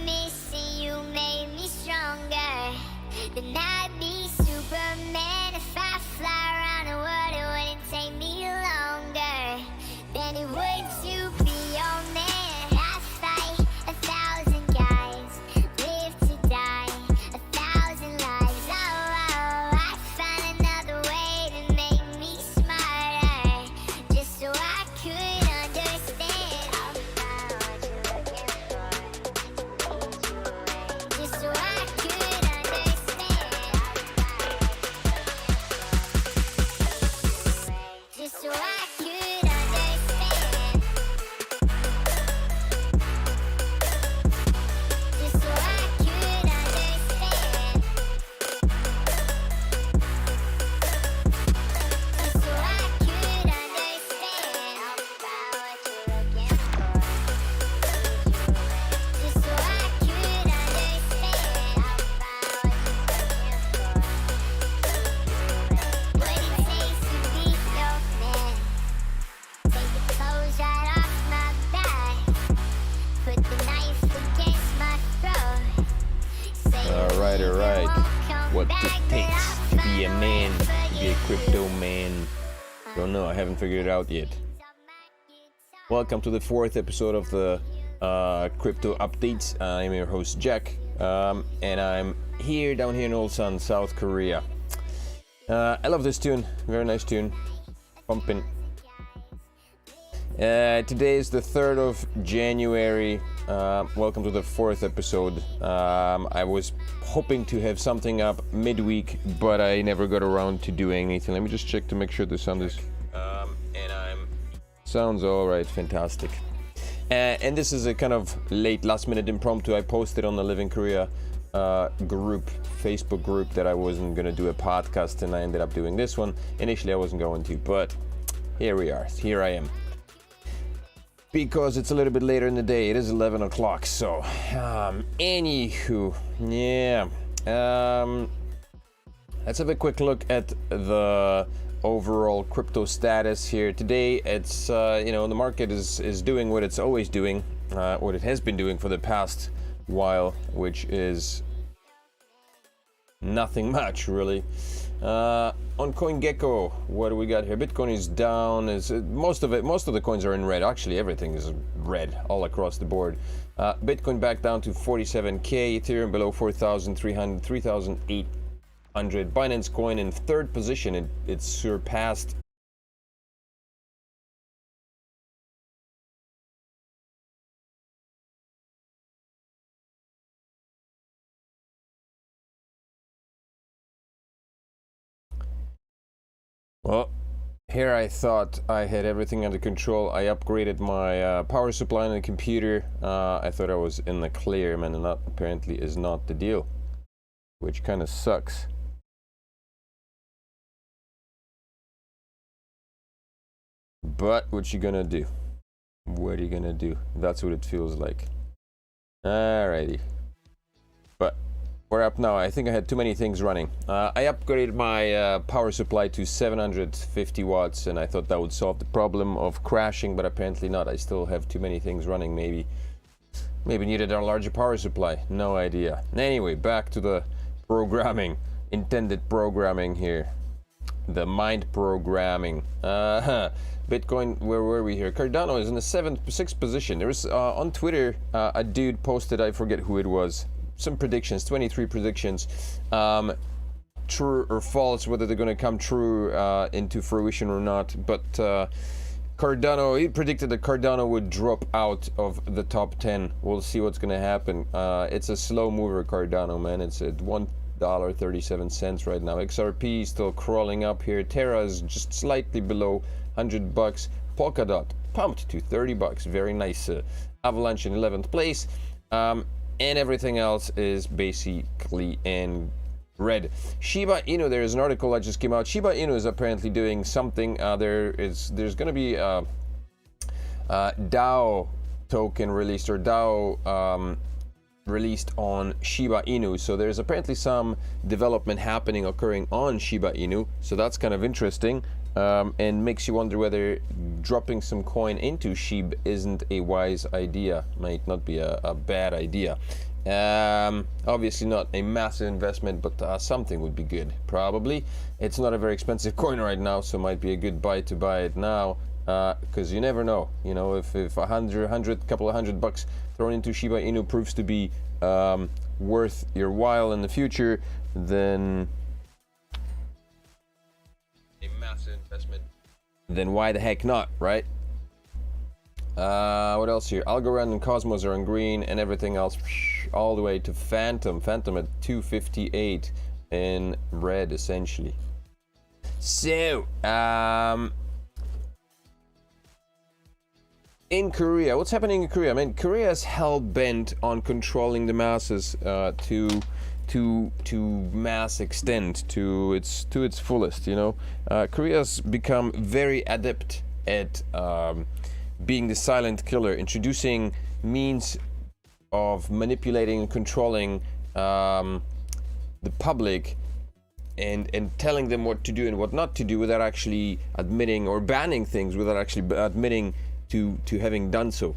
missing you made me stronger. Then I'd be Superman. If I fly around the world, it wouldn't take me longer than it would to be your man. I fight 1,000 guys, live to die 1,000 lives. Oh, I find another way to make me smarter, just so I could understand what you're looking for. Just so I could understand. Just so I could understand. Just so I could understand. Just so I could understand what you're looking for. Just so I could understand what it takes to be your man. Take the clothes right off my back. Put the knife against my throat. Say All right. you won't come What back, it but takes I'll to be a find man, for to be a you. crypto man. Don't know, I haven't figured it out yet. Welcome to the 4th episode of the Crypto Updates. I'm your host Jack, and I'm down here in Ulsan, South Korea. I love this tune, very nice tune, pumping. Today is the 3rd of January. Welcome to the 4th episode. I was hoping to have something up midweek, but I never got around to doing anything. Let me just check to make sure the sound is sounds all right, fantastic. And this is a kind of late last-minute impromptu. I posted on the Live in Korea Facebook group that I wasn't gonna do a podcast, and I ended up doing this one. Initially I wasn't going to, but here we are, here I am. Because it's a little bit later in the day, it is 11 o'clock, so anywho, yeah, let's have a quick look at the overall crypto status here. Today it's the market is doing what it's always doing, what it has been doing for the past while, which is nothing much really. On CoinGecko, what do we got here? Bitcoin is down. Most of the coins are in red. Actually, everything is red all across the board. Bitcoin back down to 47k. Ethereum below 4,300, 3,800. Binance Coin in 3rd position. It surpassed. Well, here I thought I had everything under control. I upgraded my power supply on the computer. I thought I was in the clear, man, and that apparently is not the deal, which kind of sucks. But what you gonna do? What are you gonna do? That's what it feels like. Alrighty. But we're up now. I think I had too many things running. I upgraded my power supply to 750 watts, and I thought that would solve the problem of crashing, but apparently not. I still have too many things running. Maybe needed a larger power supply. No idea. Anyway, back to the programming, intended programming here. The mind programming. Bitcoin, where were we here? Cardano is in the 6th position. There was on Twitter a dude posted, I forget who it was, some predictions, 23 predictions, true or false, whether they're going to come true into fruition or not. But Cardano, he predicted that Cardano would drop out of the top 10. We'll see what's going to happen. It's a slow mover, Cardano, man. It's at $1.37 right now. XRP is still crawling up here. Terra is just slightly below $100. Polkadot pumped to $30. Very nice. Avalanche in 11th place. And everything else is basically in red. Shiba Inu, there is an article that just came out. Shiba Inu is apparently doing something. There's going to be a DAO token released, or DAO released on Shiba Inu. So there's apparently some development occurring on Shiba Inu. So that's kind of interesting. and makes you wonder whether dropping some coin into SHIB isn't a wise idea. Might not be a bad idea. Obviously not a massive investment, but something would be good. Probably. It's not a very expensive coin right now, so might be a good buy to buy it now, because you never know. You know, if couple of hundred bucks thrown into Shiba Inu proves to be worth your while in the future, then a massive investment, then why the heck not, right? What else here? Algorand and Cosmos are on green, and everything else all the way to Phantom at 258 in red, essentially. So in Korea, what's happening in Korea? I mean, Korea is hell-bent on controlling the masses to mass extent, to its fullest. You know, Korea's become very adept at being the silent killer, introducing means of manipulating and controlling the public, and telling them what to do and what not to do without actually admitting, or banning things without actually admitting to having done so.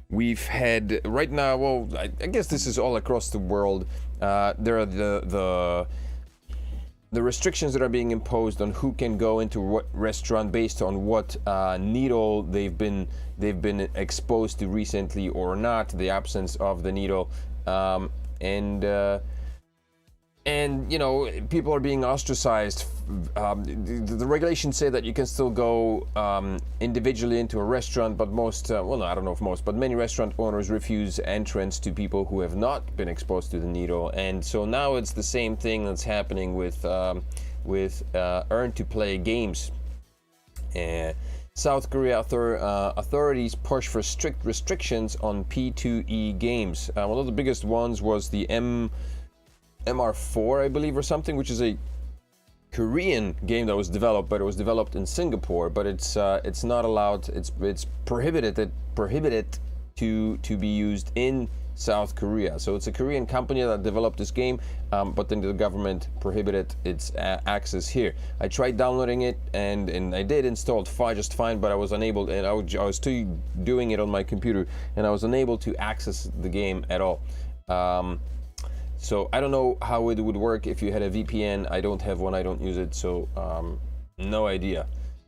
We've had right now, well, I guess this is all across the world. There are the restrictions that are being imposed on who can go into what restaurant based on what needle they've been exposed to recently or not, the absence of the needle, and you know, people are being ostracized. The regulations say that you can still go individually into a restaurant, but most, well, no, I don't know if most, but many restaurant owners refuse entrance to people who have not been exposed to the needle. And so now it's the same thing that's happening with earn-to-play games. South Korea authorities push for strict restrictions on P2E games. One of the biggest ones was the MR4, I believe, or something, which is a Korean game that was developed, but it was developed in Singapore. But it's not allowed. It's prohibited to be used in South Korea. So it's a Korean company that developed this game, but then the government prohibited its access here. I tried downloading it, and I did install it just fine, but I was unable, and I was still doing it on my computer, and I was unable to access the game at all. So I don't know how it would work if you had a VPN. I don't have one, I don't use it, so no idea.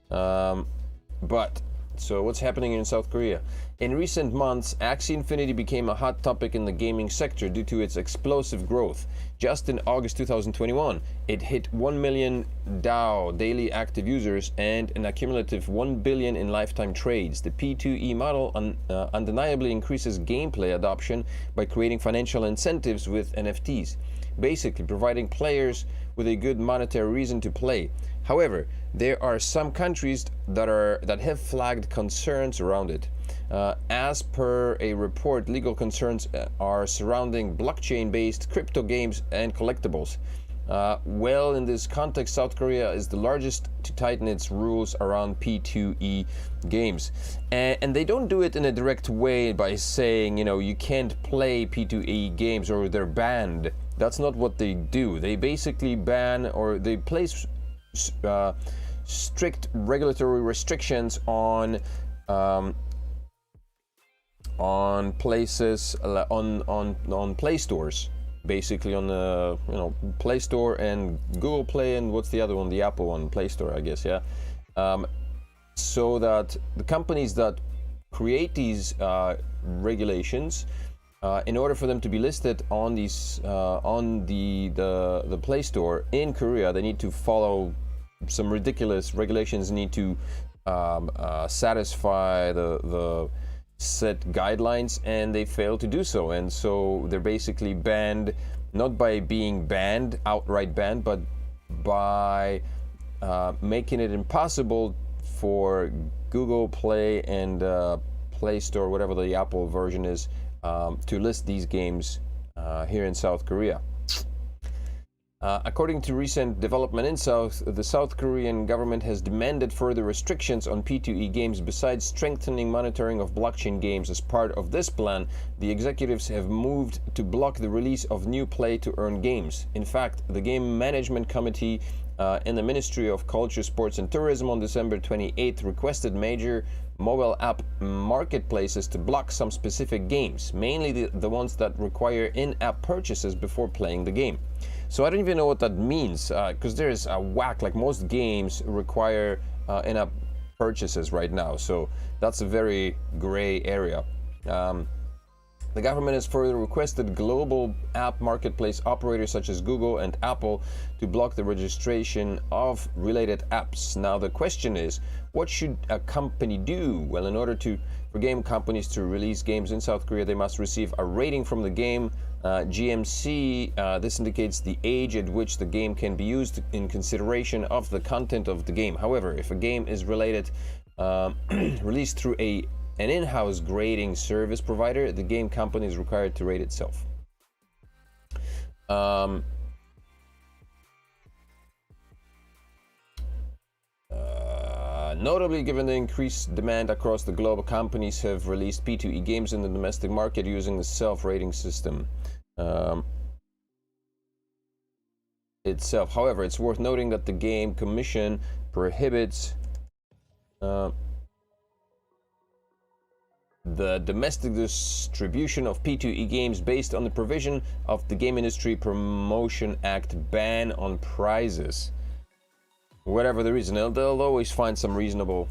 But so what's happening in South Korea? In recent months, Axie Infinity became a hot topic in the gaming sector due to its explosive growth. Just in August 2021, it hit 1 million DAO, daily active users, and an accumulative 1 billion in lifetime trades. The P2E model undeniably increases gameplay adoption by creating financial incentives with NFTs, basically providing players with a good monetary reason to play. However, there are some countries that have flagged concerns around it. As per a report, legal concerns are surrounding blockchain-based crypto games and collectibles. Well, in this context, South Korea is the largest to tighten its rules around P2E games. And they don't do it in a direct way by saying, you know, you can't play P2E games or they're banned. That's not what they do. They basically ban, or they place strict regulatory restrictions on places, on Play stores, basically on the Play Store and Google Play, and what's the other one, the Apple one, Play Store, I guess, yeah. So that the companies that create these regulations, in order for them to be listed on these on the Play Store in Korea, they need to follow some ridiculous regulations, need to satisfy the set guidelines, and they fail to do so. And so they're basically banned, not by being banned, outright banned, but by making it impossible for Google Play and Play Store, whatever the Apple version is, to list these games here in South Korea. According to recent development in the South Korean government has demanded further restrictions on P2E games. Besides strengthening monitoring of blockchain games, as part of this plan, the executives have moved to block the release of new play-to-earn games. In fact, the Game Management Committee in the Ministry of Culture, Sports and Tourism on December 28th requested major mobile app marketplaces to block some specific games, mainly the ones that require in-app purchases before playing the game. So I don't even know what that means, because there's a whack, like most games require in-app purchases right now, so that's a very gray area. The government has further requested global app marketplace operators such as Google and Apple to block the registration of related apps. Now the question is, what should a company do? Well, in order for game companies to release games in South Korea, they must receive a rating from the game GMC. This indicates the age at which the game can be used in consideration of the content of the game. However, if a game is released through an in-house grading service provider, the game company is required to rate itself. Notably, given the increased demand across the globe, companies have released P2E games in the domestic market using the self-rating system itself. However, it's worth noting that the Game Commission prohibits the domestic distribution of P2E games based on the provision of the Game Industry Promotion Act ban on prizes. Whatever the reason, they'll always find some reasonable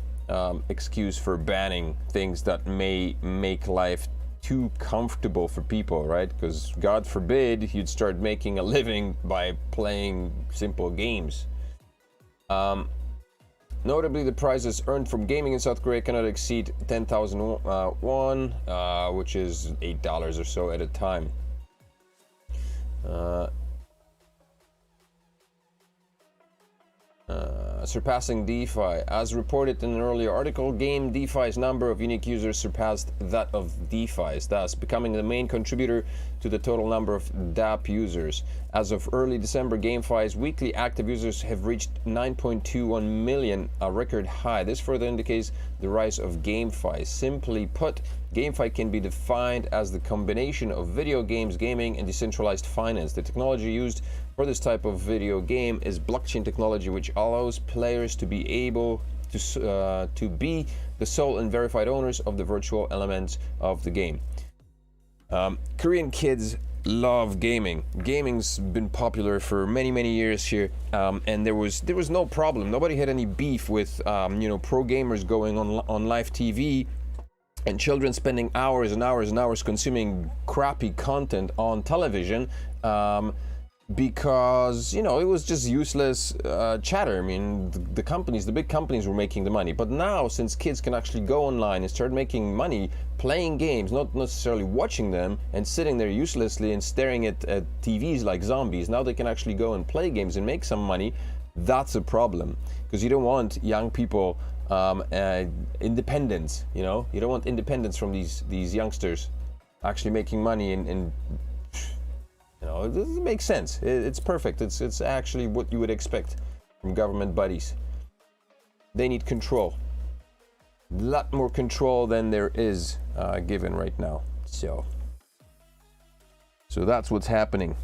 excuse for banning things that may make life too comfortable for people, right? Because God forbid you'd start making a living by playing simple games. Notably, the prizes earned from gaming in South Korea cannot exceed 10,000 won, which is $8 or so at a time. Surpassing DeFi. As reported in an earlier article, Game DeFi's number of unique users surpassed that of DeFi's, thus becoming the main contributor to the total number of DApp users. As of early December, GameFi's weekly active users have reached 9.21 million, a record high. This further indicates the rise of GameFi. Simply put, GameFi can be defined as the combination of video games, gaming, and decentralized finance. The technology used for this type of video game is blockchain technology, which allows players to be able to be the sole and verified owners of the virtual elements of the game. Korean kids love gaming. Gaming's been popular for many years here, and there was no problem. Nobody had any beef with pro gamers going on live TV and children spending hours and hours and hours consuming crappy content on television, because it was just useless chatter. I mean, the big companies were making the money. But now, since kids can actually go online and start making money playing games, not necessarily watching them and sitting there uselessly and staring at TVs like zombies, now they can actually go and play games and make some money. That's a problem, because you don't want young people independence. You don't want independence from these youngsters actually making money and it makes sense. It's perfect. It's actually what you would expect from government bodies. They need control. A lot more control than there is given right now. So that's what's happening.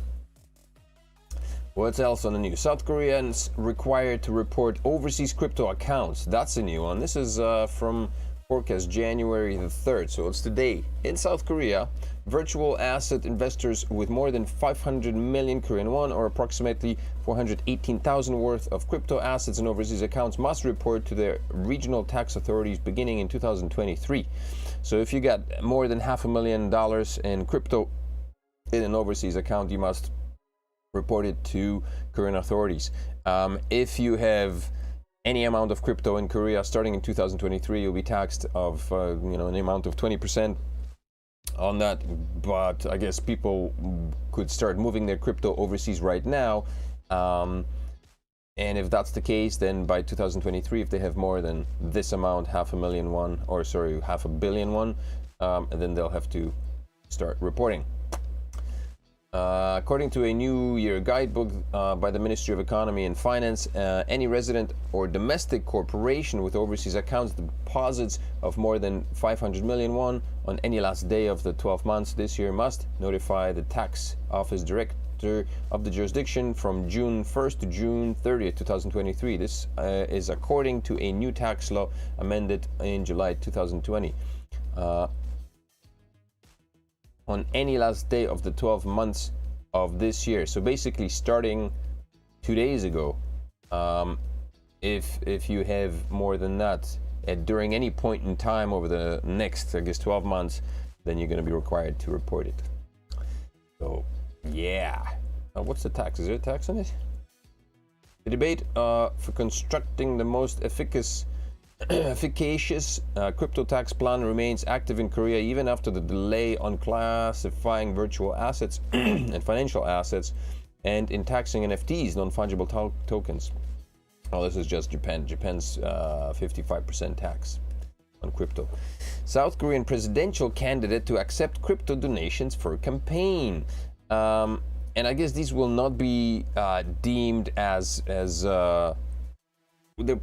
What's else on the news? South Koreans required to report overseas crypto accounts. That's a new one. This is from forecast January the 3rd, so it's today. In South Korea, virtual asset investors with more than 500 million Korean won, or approximately 418,000 worth of crypto assets in overseas accounts, must report to their regional tax authorities beginning in 2023. So if you got more than $500,000 in crypto in an overseas account, you must report it to Korean authorities. If you have any amount of crypto in Korea starting in 2023, you'll be taxed of an amount of 20% on that. But I guess people could start moving their crypto overseas right now, and if that's the case, then by 2023, if they have more than this amount, $500 million won, or sorry, $500 million won, and then they'll have to start reporting. According to a New Year guidebook by the Ministry of Economy and Finance, any resident or domestic corporation with overseas accounts deposits of more than 500 million won on any last day of the 12 months this year must notify the tax office sector of the jurisdiction from June 1st to June 30th, 2023. This is according to a new tax law amended in July 2020. On any last day of the 12 months of this year. So basically starting 2 days ago, if you have more than that during any point in time over the next, I guess, 12 months, then you're going to be required to report it. So yeah, what's the tax? Is there a tax on it? The debate for constructing the most efficacious crypto tax plan remains active in Korea even after the delay on classifying virtual assets and financial assets and in taxing NFTs, non-fungible tokens. Oh, this is just Japan. Japan's 55% tax on crypto. South Korean presidential candidate to accept crypto donations for campaign. And I guess these will not be deemed as they'll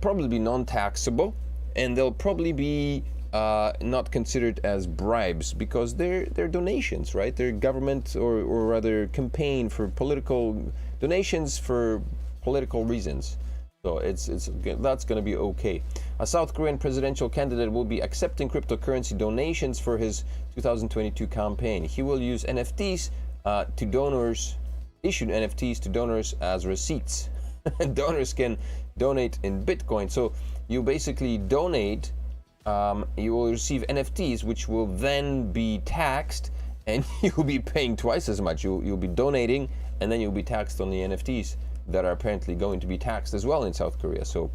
probably be non-taxable, and they'll probably be not considered as bribes because they're donations, right? They're government or rather campaign for political donations for political reasons. So that's going to be okay. A South Korean presidential candidate will be accepting cryptocurrency donations for his 2022 campaign. He will use NFTs to donors, issued NFTs to donors as receipts. Donors can donate in Bitcoin. So you basically donate, you will receive NFTs, which will then be taxed, and you'll be paying twice as much. You'll be donating, and then you'll be taxed on the NFTs that are apparently going to be taxed as well in South Korea. So,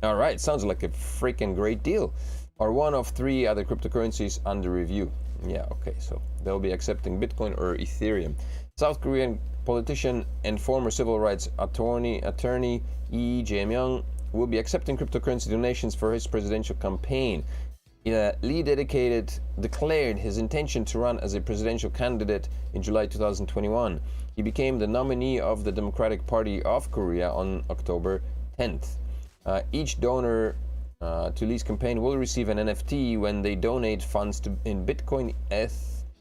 all right, sounds like a freaking great deal. Or one of 3 other cryptocurrencies under review. Yeah, okay, so they'll be accepting Bitcoin or Ethereum. South Korean politician and former civil rights attorney Lee Jae-myung will be accepting cryptocurrency donations for his presidential campaign. Lee declared his intention to run as a presidential candidate in July 2021. He became the nominee of the Democratic Party of Korea on October 10th. Each donor to Lee's campaign will receive an NFT when they donate funds in Bitcoin,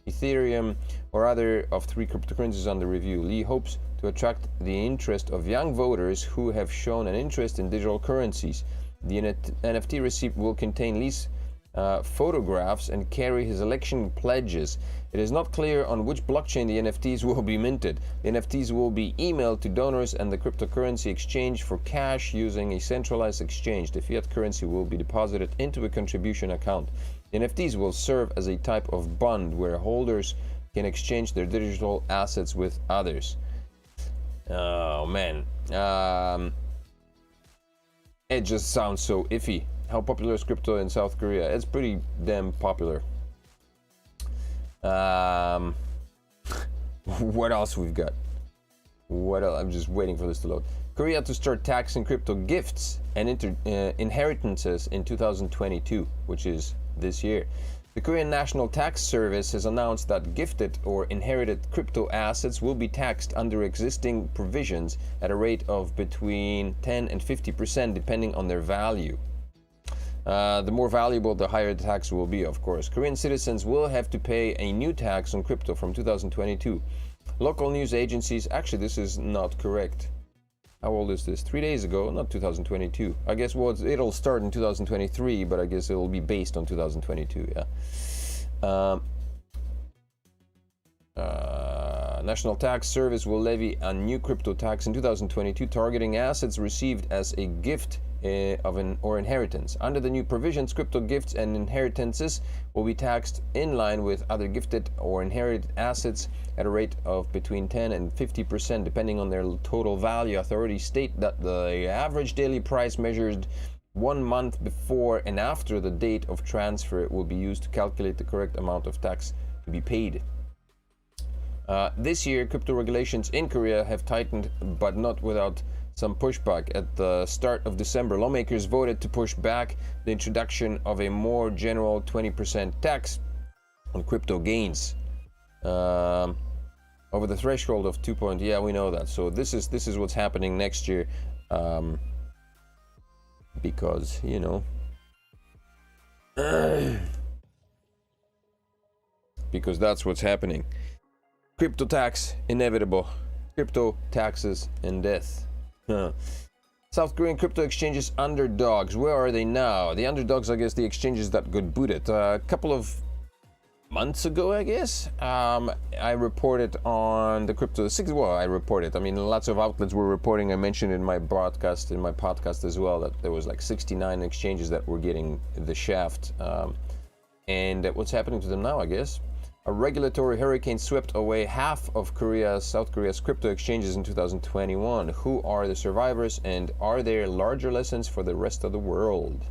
Ethereum, or other of 3 cryptocurrencies under review. Lee hopes to attract the interest of young voters who have shown an interest in digital currencies. The NFT receipt will contain Lee's photographs and carry his election pledges. It is not clear on which blockchain the NFTs will be minted. The NFTs will be emailed to donors and the cryptocurrency exchange for cash using a centralized exchange. The fiat currency will be deposited into a contribution account. The NFTs will serve as a type of bond where holders can exchange their digital assets with others. Oh man, it just sounds so iffy. How popular is crypto in South Korea? It's pretty damn popular. What else we've got? What else? I'm just waiting for this to load. Korea to start taxing crypto gifts and inheritances in 2022, which is this year. The Korean National Tax Service has announced that gifted or inherited crypto assets will be taxed under existing provisions at a rate of between 10 and 50% depending on their value. The more valuable, the higher the tax will be, of course. Korean citizens will have to pay a new tax on crypto from 2022. Local news agencies, actually this is not correct. How old is this? 3 days ago, not 2022. I guess it'll start in 2023, but I guess it'll be based on 2022, yeah. National Tax Service will levy a new crypto tax in 2022 targeting assets received as a gift or inheritance. Under the new provisions, crypto gifts and inheritances will be taxed in line with other gifted or inherited assets at a rate of between 10 and 50% depending on their total value. Authorities state that the average daily price measured 1 month before and after the date of transfer will be used to calculate the correct amount of tax to be paid. This year, crypto regulations in Korea have tightened, but not without some pushback. At the start of December, lawmakers voted to push back the introduction of a more general 20% tax on crypto gains over the threshold of 2 point. Yeah, we know that. So this is what's happening next year, because you know, because that's what's happening. Crypto tax inevitable crypto, taxes, and death. South Korean crypto exchanges underdogs. Where are they now? The underdogs, I guess, the exchanges that got booted. A couple of months ago, I guess, I reported on the crypto. Well, I reported. I mean, lots of outlets were reporting. I mentioned in my broadcast, in my podcast as well, that there was like 69 exchanges that were getting the shaft. And what's happening to them now, I guess? A regulatory hurricane swept away half of South Korea's crypto exchanges in 2021. Who are the survivors, and are there larger lessons for the rest of the world?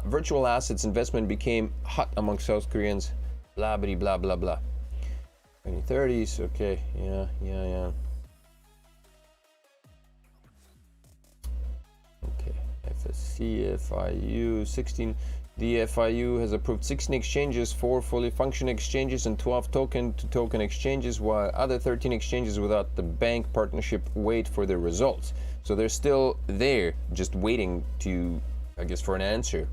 Virtual assets investment became hot among South Koreans. Blah, blah, blah, blah, blah. 2030s, okay, yeah. Okay, FSC, FIU, 16. The FIU has approved 16 exchanges, 4 fully functioning exchanges and 12 token-to-token exchanges, while other 13 exchanges without the bank partnership wait for their results. So they're still there, just waiting to, I guess, for an answer.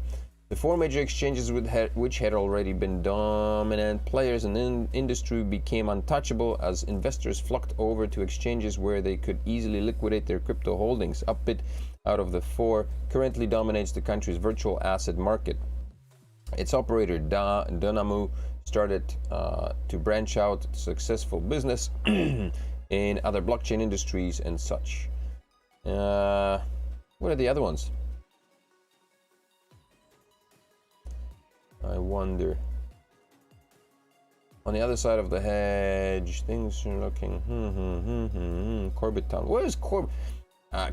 The 4 major exchanges which had already been dominant players in the industry became untouchable as investors flocked over to exchanges where they could easily liquidate their crypto holdings. Upbit, out of the 4, currently dominates the country's virtual asset market. Its operator, Donamu, started to branch out successful business in other blockchain industries and such. What are the other ones? I wonder. On the other side of the hedge, things are looking. Corbett Town. Where is Corbett?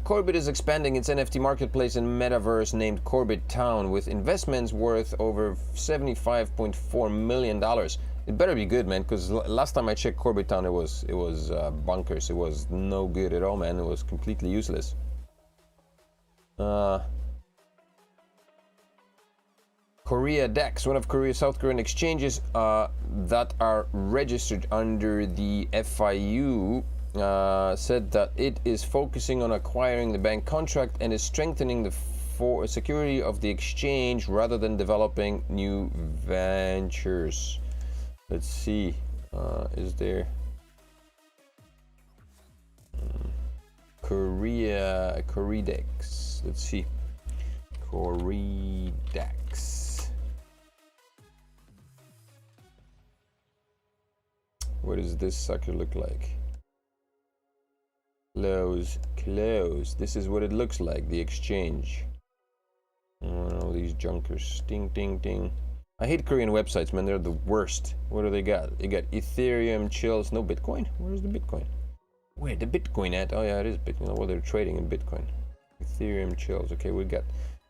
Corbett is expanding its NFT marketplace and metaverse named Corbett Town with investments worth over $75.4 million. It better be good, man, because last time I checked Corbett Town, it was bonkers. It was no good at all, man. It was completely useless. Korea DEX, one of South Korean exchanges that are registered under the FIU, said that it is focusing on acquiring the bank contract and is strengthening the security of the exchange rather than developing new ventures. Let's see, is there Koredex? Let's see, Koredex. What does this sucker look like? Close. This is what it looks like, the exchange. All these junkers. Ding, ding, ding. I hate Korean websites, man. They're the worst. What do they got? They got Ethereum, chills, no Bitcoin? Where's the Bitcoin? Where the Bitcoin at? Oh yeah, it is Bitcoin. Well, they're trading in Bitcoin. Ethereum, chills. Okay, we got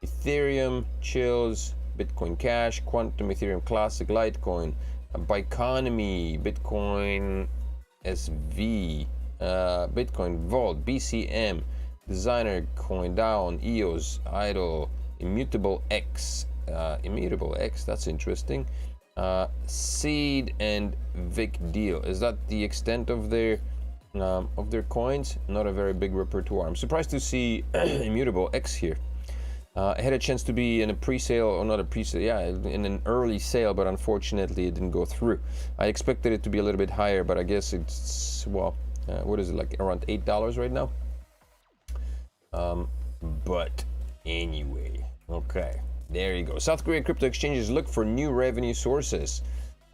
Ethereum, chills, Bitcoin Cash, Quantum, Ethereum Classic, Litecoin, Biconomy, Bitcoin SV, Bitcoin Vault, BCM, Designer Coin, Down, EOS, Idol, Immutable X, that's interesting. Seed and Vic Deal. Is that the extent of their coins? Not a very big repertoire. I'm surprised to see Immutable X here. I had a chance to be in a pre-sale, or not a pre-sale, yeah, in an early sale, but unfortunately it didn't go through. I expected it to be a little bit higher, but I guess it's, well, what is it, like around $8 right now? But anyway, okay, there you go. South Korean crypto exchanges look for new revenue sources.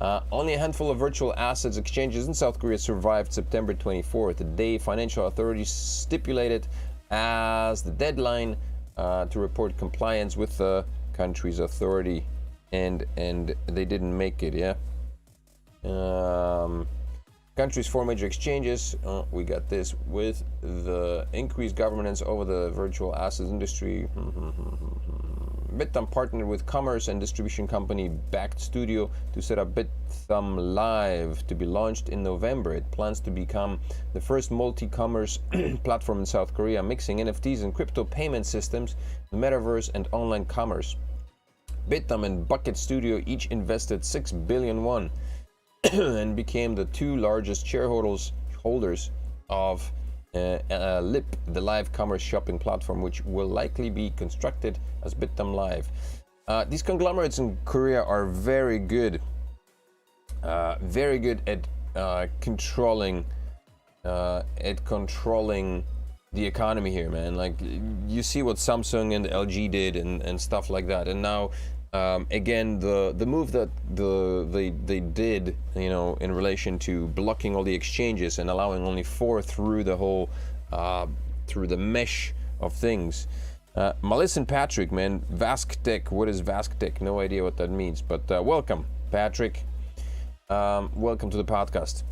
Only a handful of virtual assets exchanges in South Korea survived September 24th, the day financial authorities stipulated as the deadline to report compliance with the country's authority, and they didn't make it. Yeah. Country's 4 major exchanges. We got this with the increased governance over the virtual assets industry. Bitthumb partnered with commerce and distribution company Backed Studio to set up Bitthumb Live to be launched in November. It plans to become the first multi-commerce platform in South Korea, mixing NFTs and crypto payment systems, the metaverse, and online commerce. Bitthumb and Bucket Studio each invested 6 billion won and became the 2 largest shareholders of LIP, the live commerce shopping platform, which will likely be constructed as Bitthumb Live. These conglomerates in Korea are very good at controlling at controlling the economy here, man. Like, you see what Samsung and LG did and stuff like that. And now, again, the move that they did, you know, in relation to blocking all the exchanges and allowing only 4 through the whole through the mesh of things. Melissa and Patrick, man, VaskTech. What is VaskTech? No idea what that means, but welcome, Patrick. Welcome to the podcast.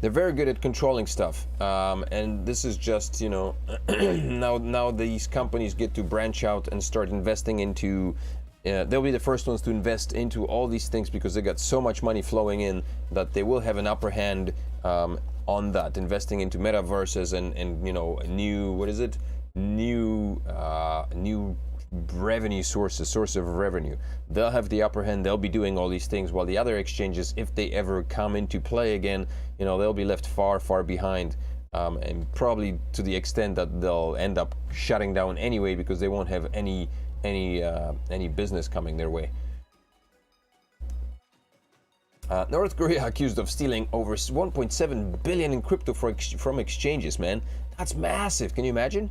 They're very good at controlling stuff, and this is just, you know, now these companies get to branch out and start investing into. They'll be the first ones to invest into all these things because they got so much money flowing in that they will have an upper hand on that, investing into metaverses and you know, new, what is it? New revenue source of revenue. They'll have the upper hand. They'll be doing all these things, while the other exchanges, if they ever come into play again, you know, they'll be left far behind, and probably to the extent that they'll end up shutting down anyway because they won't have any business coming their way. North Korea accused of stealing over 1.7 billion in crypto from exchanges, man. That's massive. Can you imagine?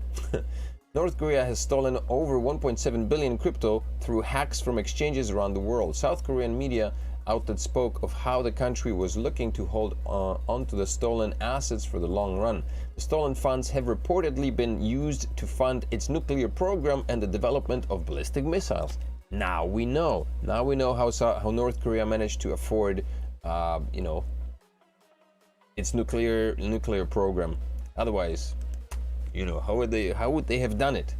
North Korea has stolen over 1.7 billion in crypto through hacks from exchanges around the world. South Korean media outlet spoke of how the country was looking to hold onto the stolen assets for the long run. The stolen funds have reportedly been used to fund its nuclear program and the development of ballistic missiles. Now we know. Now we know how North Korea managed to afford, you know, its nuclear program. Otherwise, you know, how would they have done it?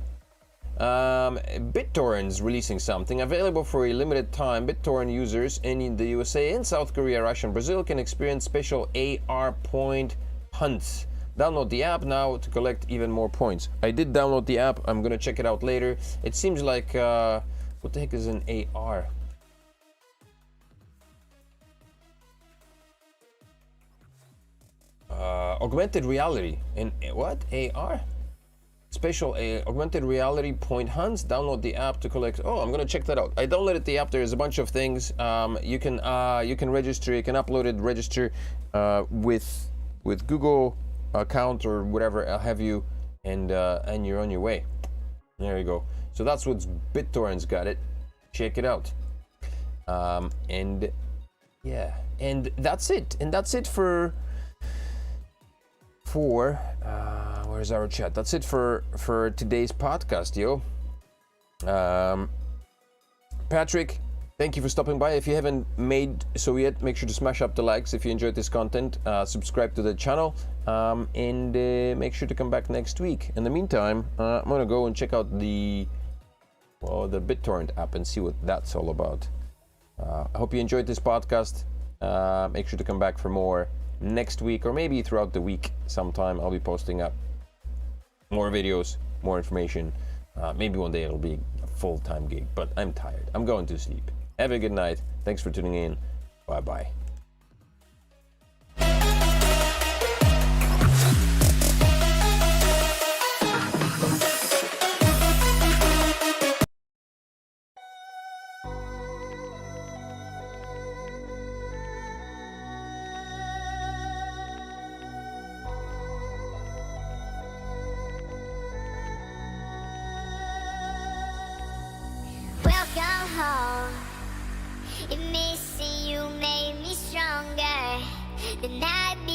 BitTorrent's releasing something available for a limited time. BitTorrent users in the USA and South Korea, Russia, and Brazil can experience special AR point hunts. Download the app now to collect even more points. I did download the app. I'm gonna check it out later. It seems like what the heck is an AR? Augmented reality. And what? AR? Special augmented reality point hunts. Download the app to collect. Oh, I'm gonna check that out. I downloaded the app. There's a bunch of things. You can register. You can upload it, register with Google account or whatever have you, and you're on your way. There you go. So that's what's BitTorrent's got it. Check it out. And yeah, and that's it. And that's it for where's our chat? That's it for today's podcast, yo. Patrick, thank you for stopping by. If you haven't made so yet, make sure to smash up the likes if you enjoyed this content. Subscribe to the channel, and make sure to come back next week. In the meantime, I'm gonna go and check out the BitTorrent app and see what that's all about. I hope you enjoyed this podcast. Make sure to come back for more next week, or maybe throughout the week sometime. I'll be posting up more videos, more information. Maybe one day it'll be a full-time gig, but I'm tired. I'm going to sleep. Have a good night. Thanks for tuning in. Bye-bye. Welcome home. If missing you made me stronger, then I'd be